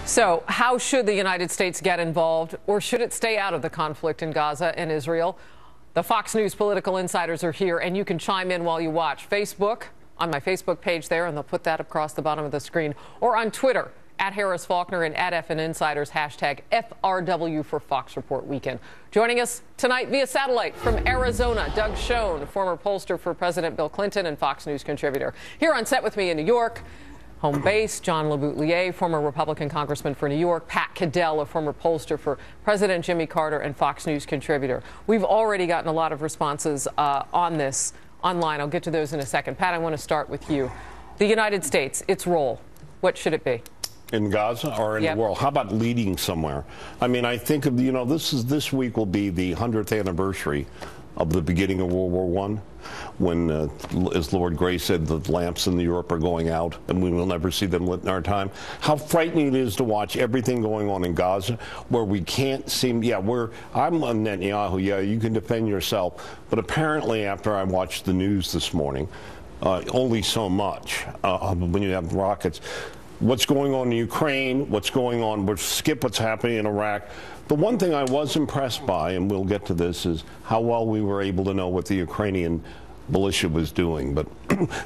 So how should the United States get involved, or should it stay out of the conflict in Gaza and Israel? The Fox News political insiders are here, and you can chime in while you watch. Facebook, on my Facebook page there, and they'll put that across the bottom of the screen, or on Twitter, at Harris Faulkner and at FN Insiders, hashtag FRW for Fox Report Weekend. Joining us tonight via satellite from Arizona, Doug Schoen, former pollster for President Bill Clinton and Fox News contributor. Here on set with me in New York, home base, John LeBoutelier, former Republican congressman for New York, Pat Caddell, a former pollster for President Jimmy Carter and Fox News contributor. We've already gotten a lot of responses on this online. I'll get to those in a second. Pat, I want to start with you. The United States, its role, what should it be? In Gaza or in the world? How about leading somewhere? I mean, I think of, this week will be the 100th anniversary of the beginning of World War I, when, as Lord Gray said, the lamps in Europe are going out and we will never see them lit in our time. How frightening it is to watch everything going on in Gaza, where we can't seem, I'm on Netanyahu, you can defend yourself, but apparently after I watched the news this morning, only so much when you have rockets. What's going on in Ukraine, what's going on, we'll skip what's happening in Iraq. The one thing I was impressed by, and we'll get to this, is how well we were able to know what the Ukrainian militia was doing. But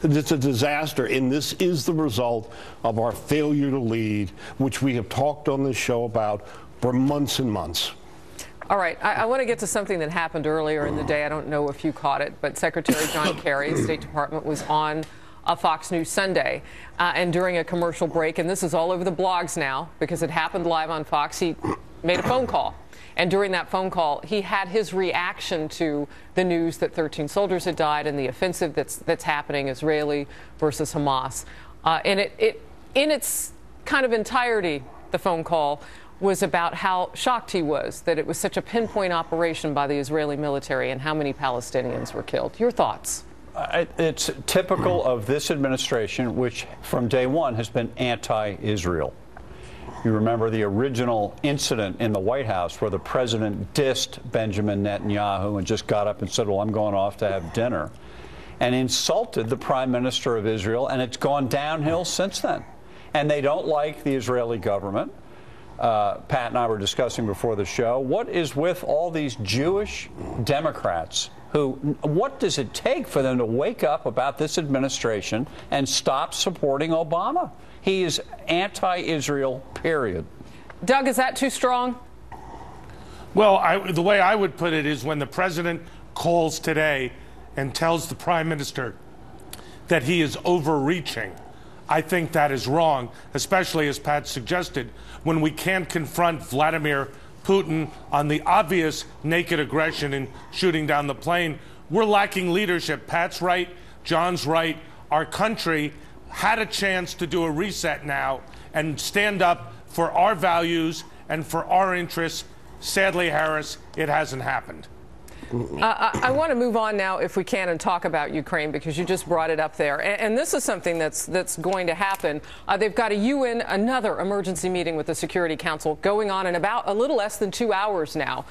it's a disaster, and this is the result of our failure to lead, which we have talked on this show about for months and months. All right, I want to get to something that happened earlier in the day. I don't know if you caught it, but Secretary John Kerry, State Department, was on Fox News Sunday, and during a commercial break, and this is all over the blogs now because it happened live on Fox, he made a phone call. And during that phone call, he had his reaction to the news that 13 soldiers had died and the offensive that's happening, Israeli versus Hamas. And in its kind of entirety, the phone call was about how shocked he was that it was such a pinpoint operation by the Israeli military and how many Palestinians were killed. Your thoughts? It's typical of this administration, which from day one has been anti-Israel. You remember the original incident in the White House where the president dissed Benjamin Netanyahu and just got up and said, well, I'm going off to have dinner, and insulted the prime minister of Israel, and it's gone downhill since then. And they don't like the Israeli government. Pat and I were discussing before the show, what is with all these Jewish Democrats what does it take for them to wake up about this administration and stop supporting Obama? He is anti-Israel, period. Doug, is that too strong? Well, the way I would put it is when the president calls today and tells the prime minister that he is overreaching, I think that is wrong, especially, as Pat suggested, when we can't confront Vladimir Putin on the obvious naked aggression in shooting down the plane. We're lacking leadership. Pat's right, John's right. Our country had a chance to do a reset now and stand up for our values and for our interests. Sadly, Harris, it hasn't happened. I want to move on now, if we can, and talk about Ukraine, because you just brought it up there. And this is something that's going to happen. They've got another emergency meeting with the Security Council going on in about a little less than 2 hours now.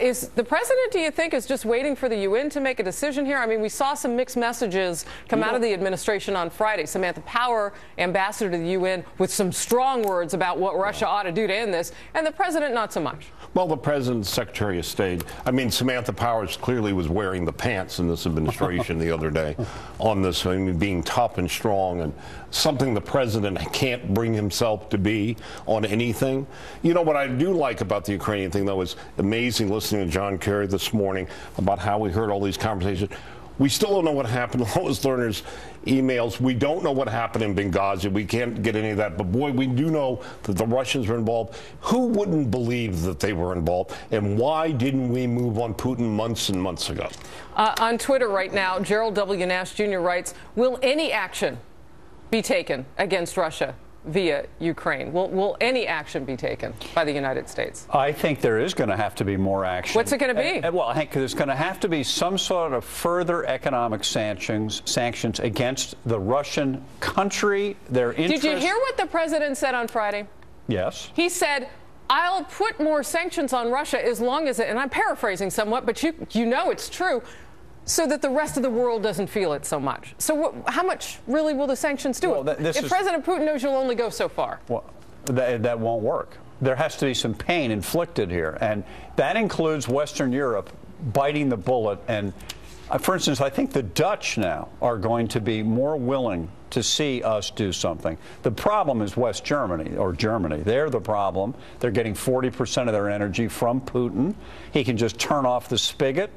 Is the president, do you think, is just waiting for the UN to make a decision here? I mean, we saw some mixed messages come out of the administration on Friday. Samantha Power, ambassador to the UN, with some strong words about what Russia ought to do to end this, and the president not so much. Well, the president's Secretary of State, Samantha Power clearly was wearing the pants in this administration the other day on this, being tough and strong, and something the president can't bring himself to be on anything. You know what I do like about the Ukrainian thing, though, is amazing listening to John Kerry this morning about how we heard all these conversations. We still don't know what happened. Lois Lerner's emails. We don't know what happened in Benghazi. We can't get any of that. But, boy, we do know that the Russians were involved. Who wouldn't believe that they were involved? And why didn't we move on Putin months and months ago? On Twitter right now, Gerald W. Nash Jr. writes, will any action be taken against Russia via Ukraine? Will any action be taken by the United States? I think there is going to have to be more action. What's it going to be? Well, I think there's going to have to be some sort of further economic sanctions against the Russian country, their interests. Did you hear what the president said on Friday? Yes. He said, I'll put more sanctions on Russia as long as and I'm paraphrasing somewhat, but you know it's true, so that the rest of the world doesn't feel it so much. So how much really will the sanctions do? Well, if President Putin knows you'll only go so far. Well, that won't work. There has to be some pain inflicted here, and that includes Western Europe biting the bullet. And for instance, I think the Dutch now are going to be more willing to see us do something. The problem is West Germany, or Germany. They're the problem. They're getting 40% of their energy from Putin. He can just turn off the spigot,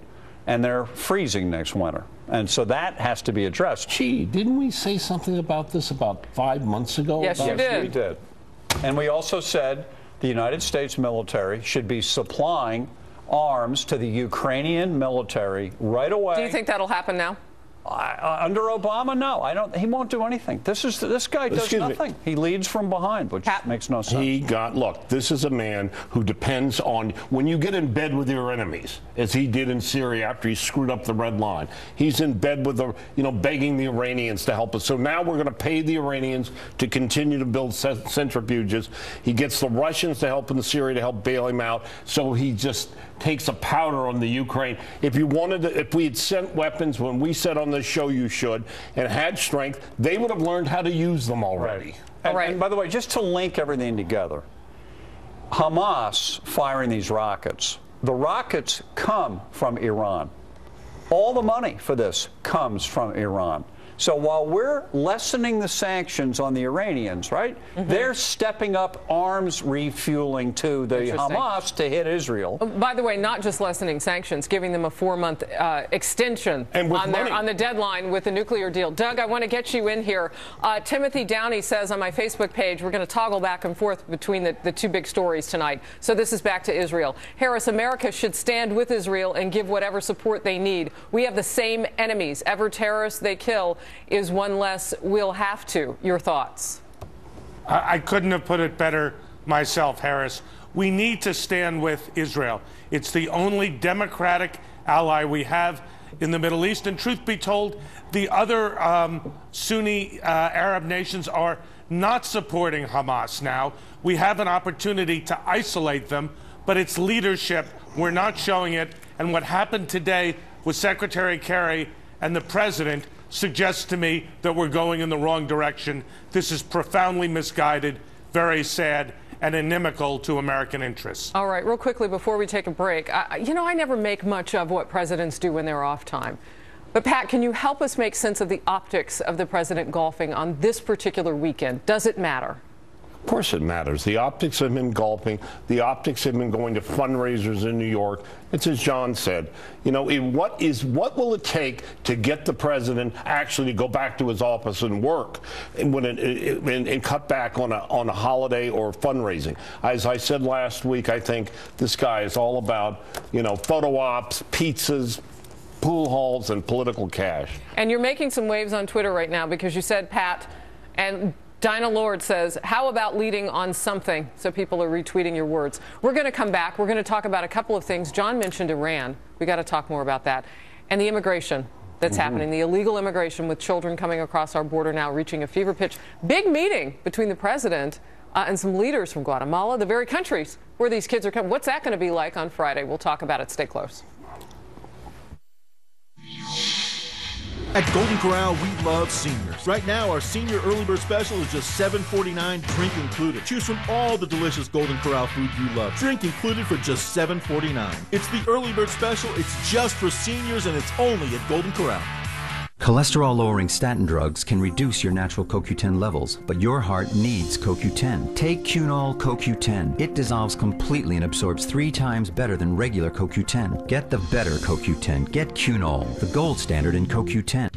and they're freezing next winter. And so that has to be addressed. Gee, didn't we say something about this about 5 months ago? Yes, you did. Yes, we did. And we also said the United States military should be supplying arms to the Ukrainian military right away. Do you think that'll happen now? Under Obama, no. I don't. He won't do anything. This guy does nothing. He leads from behind, which makes no sense. Look, this is a man who depends on, when you get in bed with your enemies, as he did in Syria after he screwed up the red line. He's in bed with the, begging the Iranians to help us. So now we're going to pay the Iranians to continue to build centrifuges. He gets the Russians to help in Syria to help bail him out. So he just takes a powder on the Ukraine. If we had sent weapons when we said on the show you should, and had strength, they would have learned how to use them already. Right. And by the way, just to link everything together, Hamas firing these rockets, the rockets come from Iran. All the money for this comes from Iran. So while we're lessening the sanctions on the Iranians, right, they're stepping up arms refueling to the Hamas to hit Israel. By the way, not just lessening sanctions, giving them a 4-month extension on the deadline with the nuclear deal. Doug, I want to get you in here. Timothy Downey says on my Facebook page, we're going to toggle back and forth between the two big stories tonight. So this is back to Israel. Harris, America should stand with Israel and give whatever support they need. We have the same enemies. Every terrorist they kill is one less we'll have to. Your thoughts? I couldn't have put it better myself, Harris. We need to stand with Israel. It's the only democratic ally we have in the Middle East. And truth be told, the other Sunni Arab nations are not supporting Hamas now. We have an opportunity to isolate them, but it's leadership. We're not showing it. And what happened today with Secretary Kerry and the president suggests to me that we're going in the wrong direction. This is profoundly misguided, very sad, and inimical to American interests. All right, real quickly before we take a break, I never make much of what presidents do when they're off time. But Pat, can you help us make sense of the optics of the president golfing on this particular weekend? Does it matter? Of course it matters. The optics of him golfing, the optics of him going to fundraisers in New York. It's as John said, what will it take to get the president actually to go back to his office and work and cut back on a holiday or fundraising? As I said last week, I think this guy is all about, photo ops, pizzas, pool halls, and political cash. And you're making some waves on Twitter right now because you said, Pat, and Dinah Lord says, how about leading on something? So people are retweeting your words. We're going to come back. We're going to talk about a couple of things. John mentioned Iran. We got to talk more about that. And the immigration that's happening, the illegal immigration with children coming across our border now reaching a fever pitch. Big meeting between the president and some leaders from Guatemala, the very countries where these kids are coming. What's that going to be like on Friday? We'll talk about it. Stay close. At Golden Corral, we love seniors. Right now, our senior early bird special is just $7.49, drink included. Choose from all the delicious Golden Corral food you love. Drink included for just $7.49. It's the early bird special. It's just for seniors, and it's only at Golden Corral. Cholesterol-lowering statin drugs can reduce your natural CoQ10 levels, but your heart needs CoQ10. Take Cunol CoQ10. It dissolves completely and absorbs 3 times better than regular CoQ10. Get the better CoQ10. Get Cunol, the gold standard in CoQ10.